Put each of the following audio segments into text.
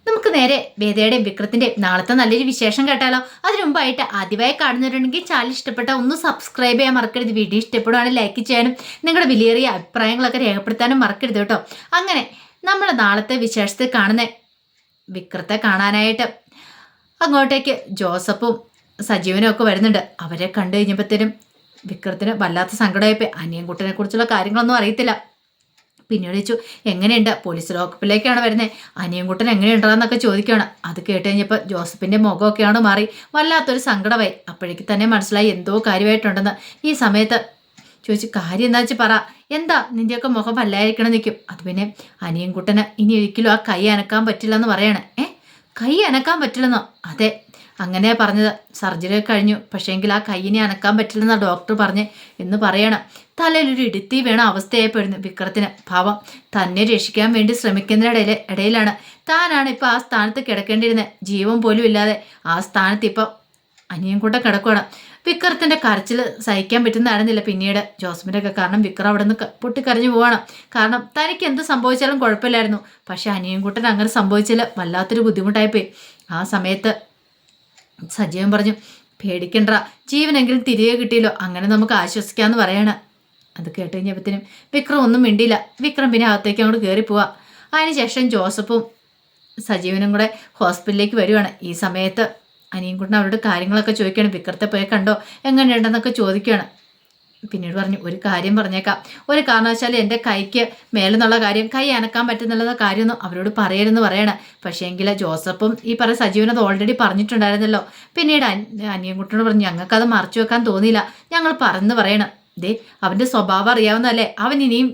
നമുക്ക് നേരെ വേദയുടെയും വിക്രത്തിന്റെയും നാളത്തെ നല്ലൊരു വിശേഷം കേട്ടാലോ. അതിനു മുമ്പായിട്ട് ആദ്യമായി കാണുന്നവരുണ്ടെങ്കിൽ ചാനൽ ഇഷ്ടപ്പെട്ട ഒന്ന് സബ്സ്ക്രൈബ് ചെയ്യാൻ മറക്കരുത്. വീഡിയോ ഇഷ്ടപ്പെടുവാണെങ്കിൽ ലൈക്ക് ചെയ്യാനും നിങ്ങളുടെ വിലയേറിയ അഭിപ്രായങ്ങളൊക്കെ രേഖപ്പെടുത്താനും മറക്കരുത് കേട്ടോ. അങ്ങനെ നമ്മൾ നാളത്തെ വിശേഷത്തിൽ കാണുന്ന വിക്രത്തെ കാണാനായിട്ട് അങ്ങോട്ടേക്ക് ജോസഫും സജീവനും ഒക്കെ വരുന്നുണ്ട്. അവരെ കണ്ടു കഴിഞ്ഞപ്പോഴത്തേനും വിക്രത്തിന് വല്ലാത്ത സങ്കടമായിപ്പോയി. അനിയൻകുട്ടനെ കുറിച്ചുള്ള കാര്യങ്ങളൊന്നും അറിയത്തില്ല. പിന്നീട് ചോദിച്ചു, എങ്ങനെയുണ്ട്, പോലീസ് ലോക്കപ്പിലേക്കാണ് വരുന്നത്, അനിയൻകുട്ടൻ എങ്ങനെയുണ്ടെന്നൊക്കെ ചോദിക്കുകയാണ്. അത് കേട്ട് കഴിഞ്ഞപ്പോൾ ജോസഫിൻ്റെ മുഖമൊക്കെയാണ് മാറി വല്ലാത്തൊരു സങ്കടമായി. അപ്പോഴേക്ക് തന്നെ മനസ്സിലായി എന്തോ കാര്യമായിട്ടുണ്ടെന്ന്. ഈ സമയത്ത് ചോദിച്ചു, കാര്യം എന്താ വെച്ച് പറ, എന്താ നിൻ്റെയൊക്കെ മുഖം വല്ലായിരിക്കണം നിൽക്കും. അത് പിന്നെ അനിയൻകുട്ടന് ഇനി ഒരിക്കലും ആ കൈ അനക്കാൻ പറ്റില്ലെന്ന് പറയണേ. കൈ അനക്കാൻ പറ്റില്ലെന്നോ? അതെ, അങ്ങനെയാ പറഞ്ഞത്. സർജറി കഴിഞ്ഞു, പക്ഷേങ്കിൽ ആ കൈയിനെ അനക്കാൻ പറ്റില്ലെന്നാണ് ഡോക്ടർ പറഞ്ഞ് എന്ന് പറയണം. തലയിലൊരു ഇടുത്തി വീണ അവസ്ഥയായിപ്പെടുന്നു വിക്രത്തിന്. പാവം, തന്നെ രക്ഷിക്കാൻ വേണ്ടി ശ്രമിക്കുന്നതിനിടയിലെ ഇടയിലാണ് താനാണ് ഇപ്പോൾ ആ സ്ഥാനത്ത് കിടക്കേണ്ടിയിരുന്നത്. ജീവൻ പോലും ഇല്ലാതെ ആ സ്ഥാനത്ത് ഇപ്പോൾ അനിയൻകുട്ടൻ കിടക്കുകയാണ്. വിക്രത്തിൻ്റെ കരച്ചിൽ സഹിക്കാൻ പറ്റുന്നതായിരുന്നില്ല പിന്നീട് ജോസഫിൻ്റെ ഒക്കെ. കാരണം വിക്രം അവിടെ നിന്ന് പൊട്ടിക്കരഞ്ഞു പോവാണ്. കാരണം തനിക്ക് എന്ത് സംഭവിച്ചാലും കുഴപ്പമില്ലായിരുന്നു, പക്ഷെ അനിയൻകുട്ടൻ അങ്ങനെ സംഭവിച്ചാൽ വല്ലാത്തൊരു ബുദ്ധിമുട്ടായിപ്പോയി. ആ സമയത്ത് സജീവൻ പറഞ്ഞു, പേടിക്കണ്ട, ജീവനെങ്കിലും തിരികെ കിട്ടിയല്ലോ, അങ്ങനെ നമുക്ക് ആശ്വസിക്കാമെന്ന് പറയാണ്. അത് കേട്ട് കഴിഞ്ഞപ്പോഴത്തേനും വിക്രം ഒന്നും മിണ്ടിയില്ല. വിക്രം പിന്നെ അകത്തേക്ക് അങ്ങോട്ട് കയറി പോവാ. അതിനുശേഷം ജോസഫും സജീവനും കൂടെ ഹോസ്പിറ്റലിലേക്ക് വരുവാണ്. ഈ സമയത്ത് അനിയൻകുട്ടൻ അവരോട് കാര്യങ്ങളൊക്കെ ചോദിക്കുകയാണ്. വിക്രത്തെ പോയി കണ്ടോ, എങ്ങനെയുണ്ടെന്നൊക്കെ ചോദിക്കുകയാണ്. പിന്നീട് പറഞ്ഞു, ഒരു കാര്യം പറഞ്ഞേക്കാം, ഒരു കാരണവശാലും എൻ്റെ കൈക്ക് മേലെന്നുള്ള കാര്യം, കൈ അനക്കാൻ പറ്റുന്നുള്ള കാര്യമൊന്നും അവരോട് പറയരുതെന്ന് പറയണം. പക്ഷേ എങ്കിൽ ജോസഫും ഈ പറയുന്ന സജീവൻ അത് ഓൾറെഡി പറഞ്ഞിട്ടുണ്ടായിരുന്നല്ലോ. പിന്നീട് അനിയൻകുട്ടനോട് പറഞ്ഞു, ഞങ്ങൾക്കത് മറച്ചു വെക്കാൻ തോന്നിയില്ല, ഞങ്ങൾ പറന്ന് പറയണം. ദേ, അവൻ്റെ സ്വഭാവം അറിയാവുന്നതല്ലേ, അവൻ ഇനിയും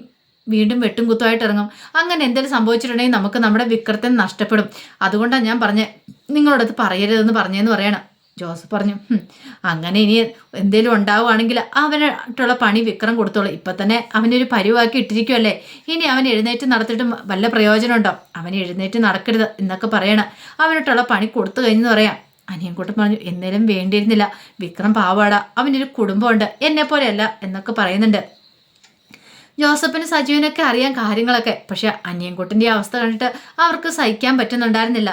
വീണ്ടും വെട്ടും കുത്തുമായിട്ട് ഇറങ്ങും. അങ്ങനെ എന്തെങ്കിലും സംഭവിച്ചിട്ടുണ്ടെങ്കിൽ നമുക്ക് നമ്മുടെ വിക്രത്തെ നഷ്ടപ്പെടും. അതുകൊണ്ടാണ് ഞാൻ പറഞ്ഞത്, നിങ്ങളോടത് പറയരുതെന്ന് പറഞ്ഞതെന്ന് പറയണം. ജോസഫ് പറഞ്ഞു, അങ്ങനെ ഇനി എന്തെങ്കിലും ഉണ്ടാവുകയാണെങ്കിൽ അവനായിട്ടുള്ള പണി വിക്രം കൊടുത്തോളൂ. ഇപ്പം തന്നെ അവനൊരു പരിവാക്കി ഇട്ടിരിക്കുമല്ലേ, ഇനി അവൻ എഴുന്നേറ്റ് നടത്തിയിട്ട് വല്ല പ്രയോജനമുണ്ടോ? അവൻ എഴുന്നേറ്റ് നടക്കരുത് എന്നൊക്കെ പറയണം. അവനായിട്ടുള്ള പണി കൊടുത്തു കഴിഞ്ഞെന്ന് പറയാം. അനിയൻകുട്ടൻ പറഞ്ഞു, എന്നേലും വേണ്ടിയിരുന്നില്ല, വിക്രം പാവാടാ, അവനൊരു കുടുംബമുണ്ട്, എന്നെപ്പോലെയല്ല എന്നൊക്കെ പറയുന്നുണ്ട്. ജോസഫിന് സജീവനൊക്കെ അറിയാൻ കാര്യങ്ങളൊക്കെ, പക്ഷെ അനിയൻകുട്ടൻ്റെ അവസ്ഥ കണ്ടിട്ട് അവർക്ക് സഹിക്കാൻ പറ്റുന്നുണ്ടായിരുന്നില്ല.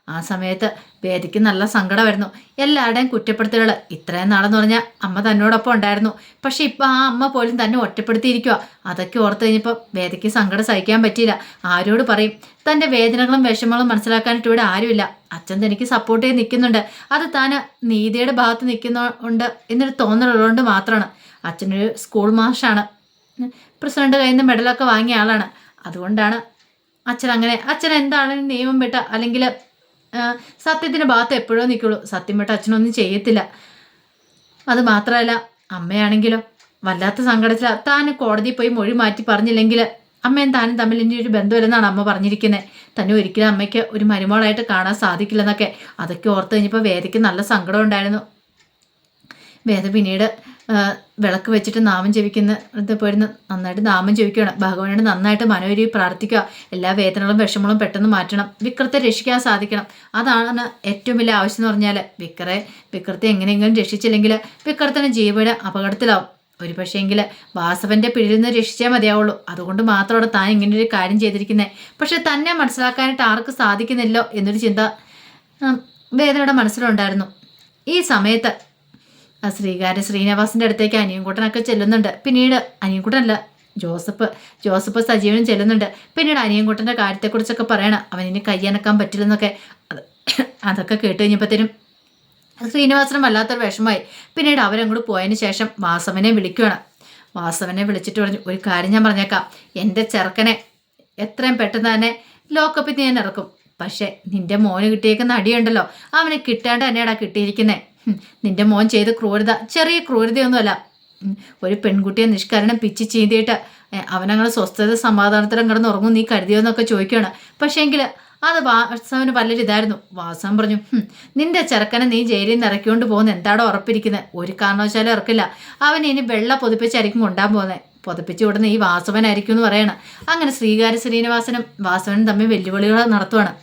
ആ സമയത്ത് വേദിക്ക് നല്ല സങ്കടമായിരുന്നു. എല്ലാവരുടെയും കുറ്റപ്പെടുത്തലുകൾ. ഇത്രയും നാളെന്ന് പറഞ്ഞാൽ അമ്മ തന്നോടൊപ്പം ഉണ്ടായിരുന്നു, പക്ഷെ ഇപ്പം ആ അമ്മ പോലും തന്നെ ഒറ്റപ്പെടുത്തിയിരിക്കുക. അതൊക്കെ ഓർത്ത് കഴിഞ്ഞപ്പോൾ വേദിക്ക് സങ്കടം സഹിക്കാൻ പറ്റിയില്ല. ആരോട് പറയും? തൻ്റെ വേദനകളും വിഷമങ്ങളും മനസ്സിലാക്കാനായിട്ട് ഇവിടെ ആരുമില്ല. അച്ഛൻ തനിക്ക് സപ്പോർട്ട് ചെയ്ത് നിൽക്കുന്നുണ്ട്, അത് താൻ നീതിയുടെ ഭാഗത്ത് നിൽക്കുന്നുണ്ട് എന്നൊരു തോന്നലുള്ളതുകൊണ്ട് മാത്രമാണ്. അച്ഛനൊരു സ്കൂൾ മാഷാണ്, പ്രസിഡന്റ് കയ്യിൽ നിന്ന് മെഡലൊക്കെ വാങ്ങിയ ആളാണ്. അതുകൊണ്ടാണ് അച്ഛൻ അങ്ങനെ, അച്ഛൻ എന്താണ് നിയമം വിട്ട അല്ലെങ്കിൽ സത്യത്തിൻ്റെ ഭാഗത്ത് എപ്പോഴോ നിൽക്കുള്ളൂ. സത്യം വിട്ട് അച്ഛനൊന്നും ചെയ്യത്തില്ല. അത് മാത്രമല്ല, അമ്മയാണെങ്കിലോ വല്ലാത്ത സങ്കടത്തിലാണ്. താൻ കോടതിയിൽ പോയി മൊഴി മാറ്റി പറഞ്ഞില്ലെങ്കിൽ അമ്മയും താനും തമ്മിൽ ഇനി ഒരു ബന്ധമില്ലെന്നാണ് അമ്മ പറഞ്ഞിരിക്കുന്നത്. തന്നെ ഒരിക്കലും അമ്മയ്ക്ക് ഒരു മരുമകളായിട്ട് കാണാൻ സാധിക്കില്ലെന്നൊക്കെ. അതൊക്കെ ഓർത്ത് കഴിഞ്ഞപ്പോൾ വേദയ്ക്ക് നല്ല സങ്കടം ഉണ്ടായിരുന്നു. വേദ പിന്നീട് വിളക്ക് വെച്ചിട്ട് നാമം ജപിക്കുന്നത് പോയിരുന്ന് നന്നായിട്ട് നാമം ജപിക്കുകയാണ്. ഭഗവാനോട് നന്നായിട്ട് മനോരുവി പ്രാർത്ഥിക്കുക. എല്ലാ വേദനകളും വിഷമങ്ങളും പെട്ടെന്ന് മാറ്റണം, വിക്രത്തെ രക്ഷിക്കാൻ സാധിക്കണം. അതാണ് ഏറ്റവും വലിയ ആവശ്യം എന്ന് പറഞ്ഞാൽ. വിക്രത്തെ എങ്ങനെയെങ്കിലും രക്ഷിച്ചില്ലെങ്കിൽ വിക്രത്തിന് ജീവന് അപകടത്തിലാവും. ഒരു പക്ഷേങ്കിൽ വാസവന്റെ പിടിയിൽ നിന്ന് രക്ഷിച്ചേ മതിയാവുള്ളൂ. അതുകൊണ്ട് മാത്രമാണ് താൻ ഇങ്ങനൊരു കാര്യം ചെയ്തിരിക്കുന്നത്. പക്ഷെ തന്നെ മനസ്സിലാക്കാനായിട്ട് ആർക്ക് സാധിക്കുന്നില്ലോ എന്നൊരു ചിന്ത വേദനയുടെ മനസ്സിലുണ്ടായിരുന്നു. ഈ സമയത്ത് ശ്രീനിവാസിൻ്റെ അടുത്തേക്ക് അനിയൻകുട്ടനൊക്കെ ചെല്ലുന്നുണ്ട്. പിന്നീട് അനിയൻകുട്ടനല്ല, ജോസഫ് സജീവനും ചെല്ലുന്നുണ്ട്. പിന്നീട് അനിയൻകുട്ടൻ്റെ കാര്യത്തെക്കുറിച്ചൊക്കെ പറയണം. അവനിനി കയ്യനക്കാൻ പറ്റില്ലെന്നൊക്കെ. അതൊക്കെ കേട്ട് കഴിഞ്ഞപ്പോഴത്തേനും ശ്രീനിവാസനും വല്ലാത്തൊരു വിഷമമായി. പിന്നീട് അവരങ്ങോട്ട് പോയതിന് ശേഷം വാസവനെ വിളിക്കുകയാണ്. വാസവനെ വിളിച്ചിട്ട് പറഞ്ഞു, ഒരു കാര്യം ഞാൻ പറഞ്ഞേക്കാം, എൻ്റെ ചെറുക്കനെ എത്രയും പെട്ടെന്ന് തന്നെ ലോക്കപ്പിൽ ഞാൻ ഇറക്കും. പക്ഷേ നിൻ്റെ മോന് കിട്ടിയേക്കുന്ന അടിയുണ്ടല്ലോ, അവന് കിട്ടാണ്ട് തന്നെയാടാ കിട്ടിയിരിക്കുന്നത്. നിന്റെ മോൻ ചെയ്ത ക്രൂരത ചെറിയ ക്രൂരതയൊന്നുമല്ല. ഒരു പെൺകുട്ടിയെ നിഷ്കരണം പിച്ച് ചീന്തിയിട്ട് അവനങ്ങനെ സ്വസ്ഥത സമാധാനത്തിലും കിടന്ന് ഉറങ്ങും നീ കരുതിയോന്നൊക്കെ ചോദിക്കുകയാണ്. പക്ഷേങ്കിൽ അത് വാസവന് പലരും ഇതായിരുന്നു. വാസവൻ പറഞ്ഞു, നിന്റെ ചെറുക്കനെ നീ ജയിലിൽ നിന്ന് ഇറക്കിക്കൊണ്ട് പോകുന്ന എന്താടോ ഉറപ്പിരിക്കുന്നത്? ഒരു കാരണവശാലും ഇറക്കില്ല. അവൻ ഇനി വെള്ള പൊതിപ്പിച്ചായിരിക്കും കൊണ്ടാൻ പോകുന്നത്. പൊതിപ്പിച്ച് വിടുന്ന ഈ വാസവനായിരിക്കും എന്ന് പറയണം. അങ്ങനെ ശ്രീനിവാസനും വാസവനും തമ്മിൽ വെല്ലുവിളികൾ നടത്തുവാണ്.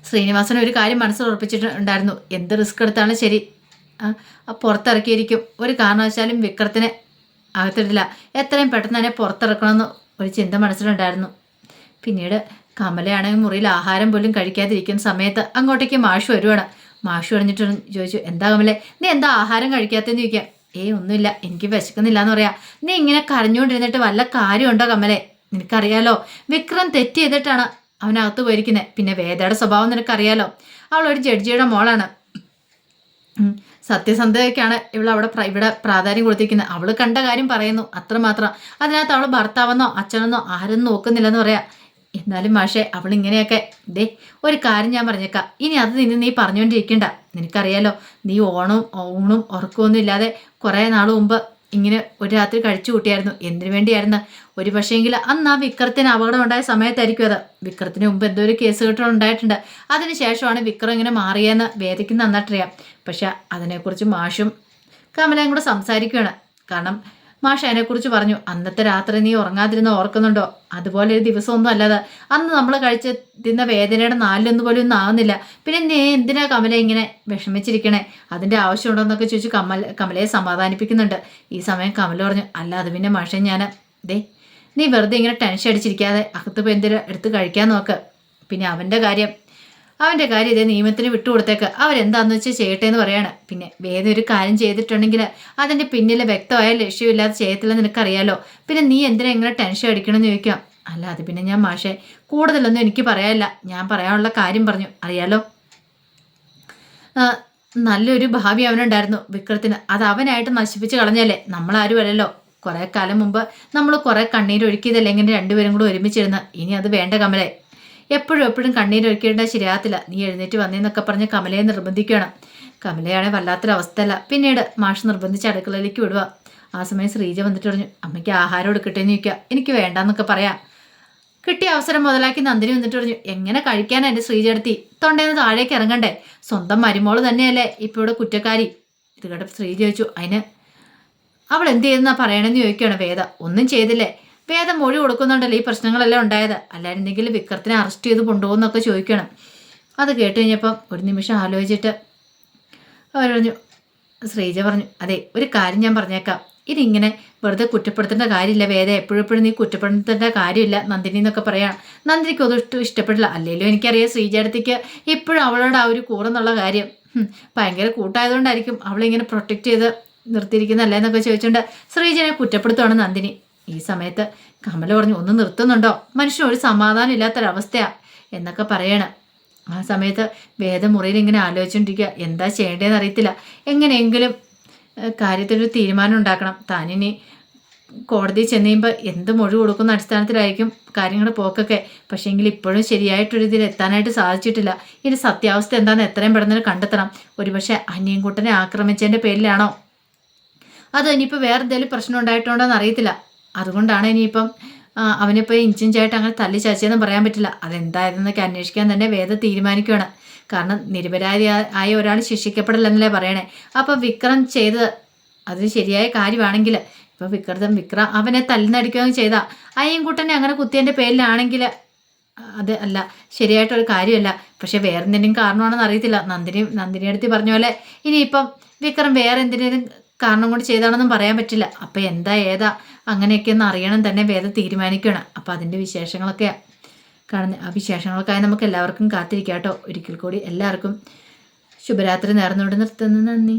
ശ്രീനിവാസൻ ഒരു കാര്യം മനസ്സിൽ ഉറപ്പിച്ചിട്ടുണ്ടായിരുന്നു, എന്ത് റിസ്ക് എടുത്താണ് ശരി പുറത്തിറക്കിയിരിക്കും, ഒരു കാരണവശാലും വിക്രത്തിനെ അകത്തിടില്ല, എത്രയും പെട്ടെന്ന് തന്നെ പുറത്തിറക്കണമെന്ന് ഒരു ചിന്ത മനസ്സിലുണ്ടായിരുന്നു. പിന്നീട് കമലയാണെങ്കിൽ മുറിയിൽ ആഹാരം പോലും കഴിക്കാതിരിക്കുന്ന സമയത്ത് അങ്ങോട്ടേക്ക് മാഷ് വരുവാണ്. മാഷ് പറഞ്ഞിട്ട് ചോദിച്ചു, എന്താ കമലെ, നീ എന്താ ആഹാരം കഴിക്കാത്തതെന്ന് ചോദിക്കാം. ഒന്നുമില്ല, എനിക്ക് വിശക്കുന്നില്ല എന്ന് പറയാം. നീ ഇങ്ങനെ കരഞ്ഞുകൊണ്ടിരുന്നിട്ട് വല്ല കാര്യമുണ്ടോ കമലെ? നിനക്കറിയാലോ വിക്രം തെറ്റ് ചെയ്തിട്ടാണ് അവനകത്ത് പോയിരിക്കുന്നത്. പിന്നെ വേദയുടെ സ്വഭാവം നിനക്കറിയാലോ, അവളൊരു ജഡ്ജിയുടെ മോളാണ്. സത്യസന്ധതയ്ക്കാണ് ഇവിടെ പ്രാധാന്യം കൊടുത്തിരിക്കുന്നത്. അവൾ കണ്ട കാര്യം പറയുന്നു, അത്രമാത്രം. അതിനകത്ത് അവൾ ഭർത്താവെന്നോ അച്ഛനെന്നോ ആരും നോക്കുന്നില്ലെന്ന് പറയാം. എന്നാലും മാഷെ, അവൾ ഇങ്ങനെയൊക്കെ ഒരു കാര്യം ഞാൻ പറഞ്ഞേക്കാം, ഇനി അത് നീ പറഞ്ഞുകൊണ്ടിരിക്കണ്ട. നിനക്കറിയാലോ, നീ ഊണും ഉറക്കമൊന്നും ഇല്ലാതെ കുറേ നാൾ മുമ്പ് ഇങ്ങനെ ഒരു രാത്രി കഴിച്ചു കൂട്ടിയായിരുന്നു. എന്തിനു വേണ്ടിയായിരുന്നു? ഒരു പക്ഷേങ്കിൽ അന്ന് ആ വിക്രത്തിന് അപകടം ഉണ്ടായ സമയത്തായിരിക്കും അത്. വിക്രത്തിന് മുമ്പ് എന്തോ ഒരു കേസ് കെട്ടുകൾ ഉണ്ടായിട്ടുണ്ട്. അതിനുശേഷമാണ് വിക്രം ഇങ്ങനെ മാറിയെന്ന് വേദിക്ക് നന്നായിട്ടറിയാം. പക്ഷെ അതിനെക്കുറിച്ച് മാഷും കമലയും കൂടെ സംസാരിക്കുകയാണ്. കാരണം മാഷ് അതിനെക്കുറിച്ച് പറഞ്ഞു, അന്നത്തെ രാത്രി നീ ഉറങ്ങാതിരുന്ന ഓർക്കുന്നുണ്ടോ? അതുപോലെ ഒരു ദിവസമൊന്നും അല്ലാതെ അന്ന് നമ്മൾ കഴിച്ച് തിന്ന വേദനയുടെ നാലിലൊന്നും പോലും ഒന്നും ആവുന്നില്ല. പിന്നെ നീ എന്തിനാ കമല ഇങ്ങനെ വിഷമിച്ചിരിക്കണേ? അതിൻ്റെ ആവശ്യമുണ്ടോ എന്നൊക്കെ ചോദിച്ചു കമലയെ സമാധാനിപ്പിക്കുന്നുണ്ട്. ഈ സമയം കമല പറഞ്ഞു, അല്ല അത് പിന്നെ മാഷെ ഞാൻ നീ വെറുതെ ഇങ്ങനെ ടെൻഷൻ അടിച്ചിരിക്കാതെ അകത്ത് പോയി എന്തെങ്കിലും എടുത്ത് കഴിക്കാൻ നോക്ക്. പിന്നെ അവൻ്റെ കാര്യം ഇതേ നിയമത്തിന് വിട്ടുകൊടുത്തേക്ക്, അവരെന്താണെന്ന് വെച്ചാൽ ചെയ്യട്ടെ എന്ന് പറയാണ്. പിന്നെ വേറെ ഒരു കാര്യം ചെയ്തിട്ടുണ്ടെങ്കിൽ അതിൻ്റെ പിന്നിലെ വ്യക്തമായ ലക്ഷ്യമില്ലാതെ ചെയ്യത്തില്ലെന്ന് നിനക്കറിയാലോ. പിന്നെ നീ എന്തിനാ ഇങ്ങനെ ടെൻഷൻ അടിക്കണമെന്ന് ചോദിക്കാം. അല്ല അത് പിന്നെ ഞാൻ മാഷെ കൂടുതലൊന്നും എനിക്ക് പറയാനില്ല, ഞാൻ പറയാനുള്ള കാര്യം പറഞ്ഞു. അറിയാലോ, നല്ലൊരു ഭാവി അവനുണ്ടായിരുന്നു വിക്രത്തിന്, അത് അവനായിട്ട് നശിപ്പിച്ച് കളഞ്ഞല്ലേ. നമ്മളാരും അല്ലല്ലോ. കുറേ കാലം മുമ്പ് നമ്മൾ കുറേ കണ്ണീരൊഴുക്കിയതല്ലേ ഇങ്ങനെ രണ്ടുപേരും കൂടെ ഒരുമിച്ചിരുന്ന്. ഇനി അത് വേണ്ട കമലെ, എപ്പോഴും കണ്ണീരൊഴുക്കേണ്ട ശരിയാകത്തില്ല. നീ എഴുന്നേറ്റ് വന്നേന്നൊക്കെ പറഞ്ഞ് കമലയെ നിർബന്ധിക്കുകയാണ്. കമലയാണെങ്കിൽ വല്ലാത്തൊരവസ്ഥയല്ല. പിന്നീട് മാഷ് നിർബന്ധിച്ച് അടുക്കളയിലേക്ക് വിടുക. ആ സമയം ശ്രീജ വന്നിട്ട് പറഞ്ഞു, അമ്മയ്ക്ക് ആഹാരം എടുക്കട്ടെ എന്ന് ചോദിക്കുക. എനിക്ക് വേണ്ടാന്നൊക്കെ പറയാം. കിട്ടിയ അവസരം മുതലാക്കി നന്ദിനി വന്നിട്ട് പറഞ്ഞു, എങ്ങനെ കഴിക്കാനാ എൻ്റെ ശ്രീജടുത്തി? തൊണ്ടേന്ന് താഴേക്ക് ഇറങ്ങണ്ടേ? സ്വന്തം മരുമോള് തന്നെയല്ലേ ഇപ്പോൾ ഇവിടെ കുറ്റക്കാരി. ഇത് കേട്ട ശ്രീജ ചോദിച്ചു, അതിന് അവൾ എന്ത് ചെയ്തെന്നാ പറയണമെന്ന് ചോദിക്കുകയാണ്. വേദ ഒന്നും ചെയ്തില്ലേ? വേദം മൊഴി കൊടുക്കുന്നുണ്ടല്ലോ ഈ പ്രശ്നങ്ങളെല്ലാം ഉണ്ടായത്. അല്ലായിരുന്നെങ്കിൽ വിക്രത്തിനെ അറസ്റ്റ് ചെയ്ത് കൊണ്ടുപോകുന്നൊക്കെ ചോദിക്കണം. അത് കേട്ട് കഴിഞ്ഞപ്പം ഒരു നിമിഷം ആലോചിച്ചിട്ട് അവർ പറഞ്ഞു, ശ്രീജ പറഞ്ഞു, അതെ ഒരു കാര്യം ഞാൻ പറഞ്ഞേക്കാം, ഇതിങ്ങനെ വെറുതെ കുറ്റപ്പെടുത്തേണ്ട കാര്യമില്ല വേദ, എപ്പോഴും നീ കുറ്റപ്പെടുത്തേണ്ട കാര്യമില്ല നന്ദിനി എന്നൊക്കെ പറയാം. നന്ദിനിക്ക് ഒന്നും ഇഷ്ടപ്പെട്ടില്ല. അല്ലെങ്കിലും എനിക്കറിയാം ശ്രീജയടുത്തേക്ക് ഇപ്പോഴും അവളോട് ആ ഒരു കൂറെന്നുള്ള കാര്യം ഭയങ്കര കൂട്ടായതുകൊണ്ടായിരിക്കും അവളിങ്ങനെ പ്രൊട്ടക്റ്റ് ചെയ്ത് നിർത്തിയിരിക്കുന്നല്ലേ എന്നൊക്കെ ചോദിച്ചുകൊണ്ട് ശ്രീജനെ കുറ്റപ്പെടുത്തുവാണ് നന്ദിനി. ഈ സമയത്ത് കമല പറഞ്ഞു, ഒന്ന് നിർത്തുന്നുണ്ടോ? മനുഷ്യന് ഒരു സമാധാനം ഇല്ലാത്തൊരവസ്ഥയാ എന്നൊക്കെ പറയണം. ആ സമയത്ത് വേദമുറിയിൽ ഇങ്ങനെ ആലോചിച്ചുകൊണ്ടിരിക്കുക, എന്താ ചെയ്യേണ്ടതെന്ന് അറിയത്തില്ല. എങ്ങനെയെങ്കിലും കാര്യത്തിലൊരു തീരുമാനം ഉണ്ടാക്കണം. താനിനി കോടതി ചെന്നുകഴിയുമ്പോൾ എന്ത് മൊഴി കൊടുക്കുന്ന അടിസ്ഥാനത്തിലായിരിക്കും കാര്യങ്ങളുടെ പോക്കൊക്കെ. പക്ഷേങ്കിൽ ഇപ്പോഴും ശരിയായിട്ടൊരു ഇതിൽ എത്താനായിട്ട് സാധിച്ചിട്ടില്ല. ഇനി സത്യാവസ്ഥ എന്താണെന്ന് എത്രയും പെട്ടെന്ന് കണ്ടെത്തണം. ഒരുപക്ഷെ അനിയൻകുട്ടനെ ആക്രമിച്ചതിൻ്റെ പേരിലാണോ, അത് ഇനിയിപ്പോൾ വേറെ എന്തെങ്കിലും പ്രശ്നം ഉണ്ടായിട്ടുണ്ടോ എന്ന് അറിയത്തില്ല. അതുകൊണ്ടാണ് ഇനിയിപ്പം അവനിപ്പോൾ ഇഞ്ചിഞ്ചായിട്ട് അങ്ങനെ തല്ലി ചാച്ചതെന്ന് പറയാൻ പറ്റില്ല. അതെന്തായിരുന്നൊക്കെ അന്വേഷിക്കാൻ തന്നെ വേദ തീരുമാനിക്കുകയാണ്. കാരണം നിരപരാധിയായ ഒരാൾ ശിക്ഷിക്കപ്പെടില്ലെന്നല്ലേ പറയണേ. അപ്പോൾ വിക്രം ചെയ്തത് അത് ശരിയായ കാര്യമാണെങ്കിൽ ഇപ്പോൾ വിക്രം അവനെ തല്ലിനടിക്കുകയും ചെയ്താൽ അയ്യൻകുട്ടനെ അങ്ങനെ കുത്തിയതിൻ്റെ പേരിലാണെങ്കിൽ അത് അല്ല ശരിയായിട്ടൊരു കാര്യമല്ല. പക്ഷെ വേറെ എന്തെങ്കിലും കാരണമാണെന്ന് അറിയത്തില്ല. നന്ദിനി അടുത്ത് പറഞ്ഞ പോലെ ഇനിയിപ്പം വിക്രം വേറെ എന്തിനേലും കാരണം കൊണ്ട് ചെയ്താണെന്നും പറയാൻ പറ്റില്ല. അപ്പം എന്താ ഏതാ അങ്ങനെയൊക്കെയൊന്ന് അറിയണം തന്നെ വേദം തീരുമാനിക്കണം. അപ്പം അതിൻ്റെ വിശേഷങ്ങളൊക്കെയാണ് കാണുന്നത്. ആ വിശേഷങ്ങൾക്കായി നമുക്ക് എല്ലാവർക്കും കാത്തിരിക്കാം കേട്ടോ. ഒരിക്കൽ കൂടി എല്ലാവർക്കും ശുഭരാത്രി നേർന്നുകൊണ്ട് നിർത്തുന്നു. നന്ദി.